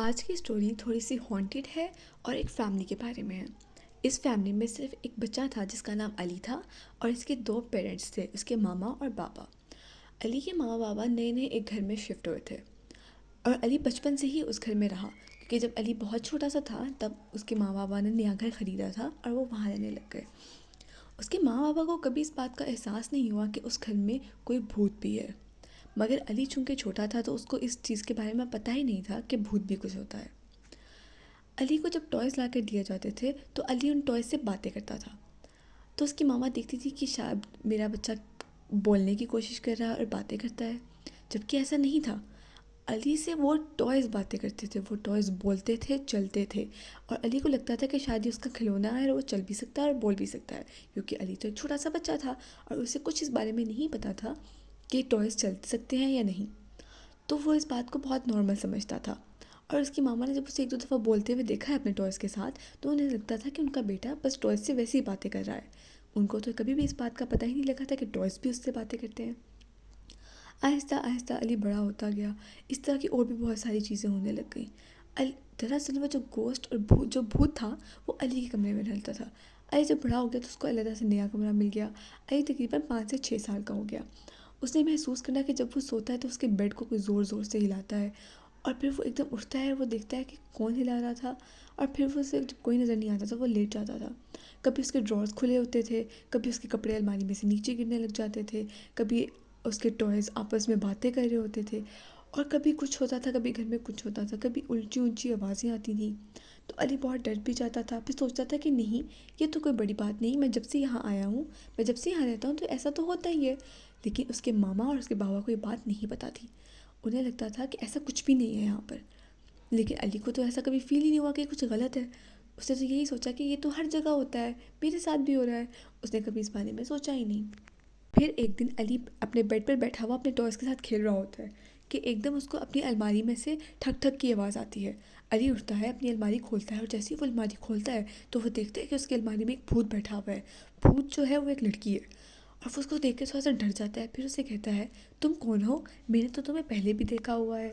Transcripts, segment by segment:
आज की स्टोरी थोड़ी सी हॉन्टेड है और एक फैमिली के बारे में है। इस फैमिली में सिर्फ एक बच्चा था जिसका नाम अली था और इसके दो पेरेंट्स थे, उसके मामा और पापा। अली के मामा पापा नए नए एक घर में शिफ्ट हुए थे और अली बचपन से ही उस घर में रहा, क्योंकि जब अली बहुत छोटा सा था तब उसके माँ बाबा ने नया घर ख़रीदा था और वो वहाँ रहने लग गए। उसके माँ बाबा को कभी इस बात का एहसास नहीं हुआ कि उस घर में कोई भूत भी है, मगर अली चूँकि छोटा था तो उसको इस चीज़ के बारे में पता ही नहीं था कि भूत भी कुछ होता है। अली को जब टॉयज़ ला कर दिए जाते थे तो अली उन टॉयज़ से बातें करता था। तो उसकी मामा देखती थी कि शायद मेरा बच्चा बोलने की कोशिश कर रहा है और बातें करता है, जबकि ऐसा नहीं था। अली से वो टॉयज़ बातें करते थे, वो टॉयज़ बोलते थे, चलते थे, और अली को लगता था कि शायद ये उसका खिलौना है और वो चल भी सकता है और बोल भी सकता है, क्योंकि अली तो एक छोटा सा बच्चा था और उसे कुछ इस बारे में नहीं पता था कि टॉयज़ चल सकते हैं या नहीं। तो वो इस बात को बहुत नॉर्मल समझता था। और उसकी मामा ने जब उसे एक दो दफ़ा बोलते हुए देखा है अपने टॉयज़ के साथ, तो उन्हें लगता था कि उनका बेटा बस टॉयज़ से वैसी ही बातें कर रहा है। उनको तो कभी भी इस बात का पता ही नहीं लगा था कि टॉयज़ भी उससे बातें करते हैं। आहिस्ता आहिस्ता अली बड़ा होता गया। इस तरह की और भी बहुत सारी चीज़ें होने लग गई। अली दरअसल वो जो गोश्त और जो भूत था वो अली के कमरे में रहता था। अली जब बड़ा हो गया तो उसको अलग से नया कमरा मिल गया। अली तकरीबन 5 से 6 साल का हो गया। उसने महसूस करा कि जब वो सोता है तो उसके बेड को कोई ज़ोर ज़ोर से हिलाता है, और फिर वो एकदम उठता है, वो देखता है कि कौन हिला रहा था, और फिर वो उसे जब कोई नज़र नहीं आता था वो लेट जाता था। कभी उसके ड्रॉर्स खुले होते थे, कभी उसके कपड़े अलमारी में से नीचे गिरने लग जाते थे, कभी उसके टॉयज़ आपस में बातें कर रहे होते थे, और कभी कुछ होता था, कभी घर में कुछ होता था, कभी ऊंची ऊंची आवाज़ें आती थी। तो अली बहुत डर भी जाता था, फिर सोचता था कि नहीं, ये तो कोई बड़ी बात नहीं, मैं जब से यहाँ आया हूँ, मैं जब से यहाँ रहता हूँ तो ऐसा तो होता ही है। लेकिन उसके मामा और उसके बाबा को ये बात नहीं पता थी। उन्हें लगता था कि ऐसा कुछ भी नहीं है यहाँ पर। लेकिन अली को तो ऐसा कभी फील ही नहीं हुआ कि कुछ गलत है। उसने तो यही सोचा कि ये तो हर जगह होता है, मेरे साथ भी हो रहा है। उसने कभी इस बारे में सोचा ही नहीं। फिर एक दिन अली अपने बेड पर बैठा हुआ अपने टॉयज़ के साथ खेल रहा होता है कि एकदम उसको अपनी अलमारी में से ठक ठक की आवाज़ आती है। अली उठता है, अपनी अलमारी खोलता है, और जैसे ही वो अलमारी खोलता है तो वो देखता है कि उसकी अलमारी में एक भूत बैठा हुआ है। भूत जो है वो एक लड़की है, और वो उसको देख के थोड़ा सा डर जाता है। फिर उसे कहता है, तुम कौन हो, मैंने तो तुम्हें पहले भी देखा हुआ है।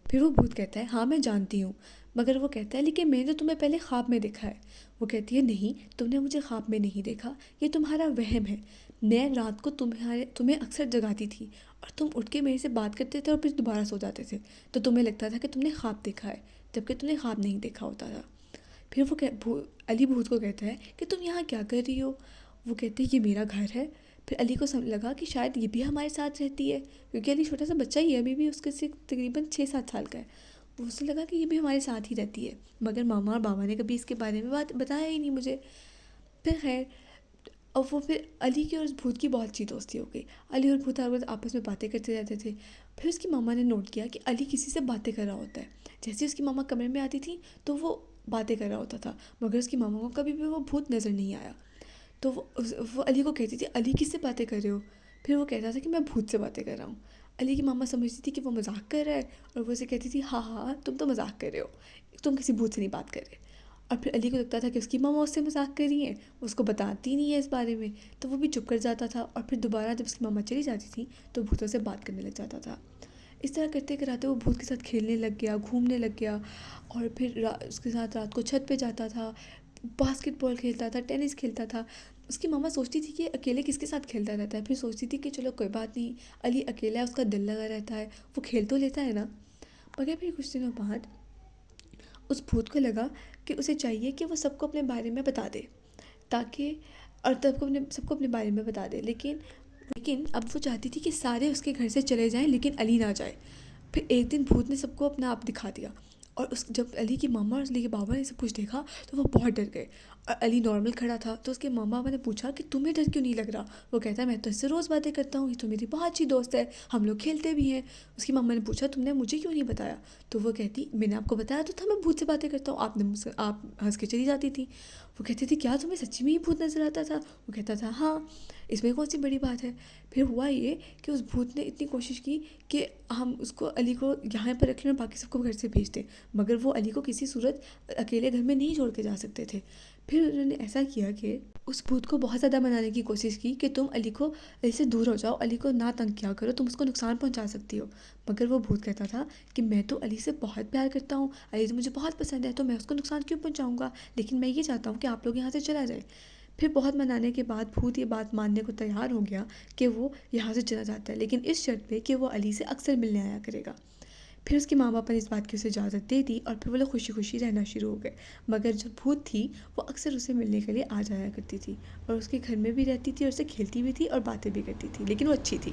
फिर वो भूत कहता है, हाँ मैं जानती हूँ। मगर वो कहता है, लेकिन मैंने तो तुम्हें पहले ख्वाब में देखा है। वो कहती है, नहीं, तुमने मुझे ख्वाब में नहीं देखा, ये तुम्हारा वहम है। मैं रात को तुम्हें अक्सर जगाती थी और तुम उठ के मेरे से बात करते थे और फिर दोबारा सो जाते थे, तो तुम्हें लगता था कि तुमने ख्वाब देखा है, जबकि तुमने ख्वाब नहीं देखा होता था। फिर अली भूत को कहता है कि तुम यहाँ क्या कर रही हो। वो कहते हैं, ये मेरा घर है। फिर अली को समझ लगा कि शायद ये भी हमारे साथ रहती है, क्योंकि अली छोटा सा बच्चा ही है, अभी भी उसके से तकरीबन 6-7 साल का है। उसे लगा कि ये भी हमारे साथ ही रहती है, मगर मामा और बाबा ने कभी इसके बारे में बात बताया ही नहीं मुझे। फिर खैर, और वो फिर अली की और उस भूत की बहुत अच्छी दोस्ती हो गई। अली और भूत हर वक्त आपस में बातें करते रहते थे। फिर उसकी मामा ने नोट किया कि अली किसी से बातें कर रहा होता है। जैसे उसकी मामा कमरे में आती थी तो वो बातें कर रहा होता था, मगर उसकी मामा को कभी भी वो भूत नज़र नहीं आया। तो वो अली को कहती थी, अली किससे बातें कर रहे हो। फिर वो कहता था कि मैं भूत से बातें कर रहा हूँ। अली की मामा समझती थी कि वो मजाक कर रहा है, और वो उसे कहती थी, हाँ हाँ तुम तो मजाक कर रहे हो, तुम किसी भूत से नहीं बात कर रहे। और फिर अली को लगता था कि उसकी मामा उससे मजाक कर रही है, उसको बताती नहीं है इस बारे में, तो वो भी चुप कर जाता था। और फिर दोबारा जब उसकी मामा चली जाती थी तो भूतों से बात करने लग जाता था। इस तरह करते कराते वो भूत के साथ खेलने लग गया, घूमने लग गया, और फिर उसके साथ रात को छत पे जाता था, बास्केटबॉल खेलता था, टेनिस खेलता था। उसकी मामा सोचती थी कि अकेले किसके साथ खेलता रहता है, फिर सोचती थी कि चलो कोई बात नहीं, अली अकेला है, उसका दिल लगा रहता है, वो खेल तो लेता है ना। मगर फिर कुछ दिनों बाद उस भूत को लगा कि उसे चाहिए कि वो सबको अपने बारे में बता दे, ताकि और सबको अपने बारे में बता दे। लेकिन अब वो चाहती थी कि सारे उसके घर से चले जाएं लेकिन अली ना जाए। फिर एक दिन भूत ने सबको अपना आप दिखा दिया, और उस जब अली की मामा और अली के बाबा ने सब कुछ देखा तो वो बहुत डर गए। और अली नॉर्मल खड़ा था, तो उसके मामा बाबा ने पूछा कि तुम्हें डर क्यों नहीं लग रहा। वो कहता है, मैं तो इससे रोज़ बातें करता हूँ, ये तो मेरी बहुत अच्छी दोस्त है, हम लोग खेलते भी हैं। उसकी मामा ने पूछा, तुमने मुझे क्यों नहीं बताया। तो वो कहती, मैंने आपको बताया तो था मैं भूत से बातें करता हूँ, आपने मुझसे आप हंस के चली जाती थी। वो कहती थी, क्या तुम्हें सच्ची में ही भूत नज़र आता था। वो कहता था, हाँ, इसमें कौन सी बड़ी बात है। फिर हुआ ये कि उस भूत ने इतनी कोशिश की कि हम उसको अली को यहाँ पर रख लें और बाकी सबको घर से भेज दें, मगर वो अली को किसी सूरत अकेले घर में नहीं छोड़ के जा सकते थे। फिर उन्होंने ऐसा किया कि उस भूत को बहुत ज़्यादा मनाने की कोशिश की कि तुम अली से दूर हो जाओ, अली को ना तंग किया करो, तुम उसको नुकसान पहुंचा सकती हो। मगर वो भूत कहता था कि मैं तो अली से बहुत प्यार करता हूँ, अली तो मुझे बहुत पसंद है, तो मैं उसको नुकसान क्यों पहुंचाऊंगा, लेकिन मैं ये चाहता हूँ कि आप लोग यहाँ से चला जाए। फिर बहुत मनाने के बाद भूत ये बात मानने को तैयार हो गया कि वो यहाँ से चला जाता है, लेकिन इस शर्त पे कि वो अली से अक्सर मिलने आया करेगा। फिर उसके माँ बाप ने इस बात की उसे इजाज़त दे दी और फिर वो लोग खुशी खुशी रहना शुरू हो गए। मगर जो भूत थी वो अक्सर उसे मिलने के लिए आ जाया करती थी और उसके घर में भी रहती थी और उससे खेलती भी थी और बातें भी करती थी, लेकिन वो अच्छी थी।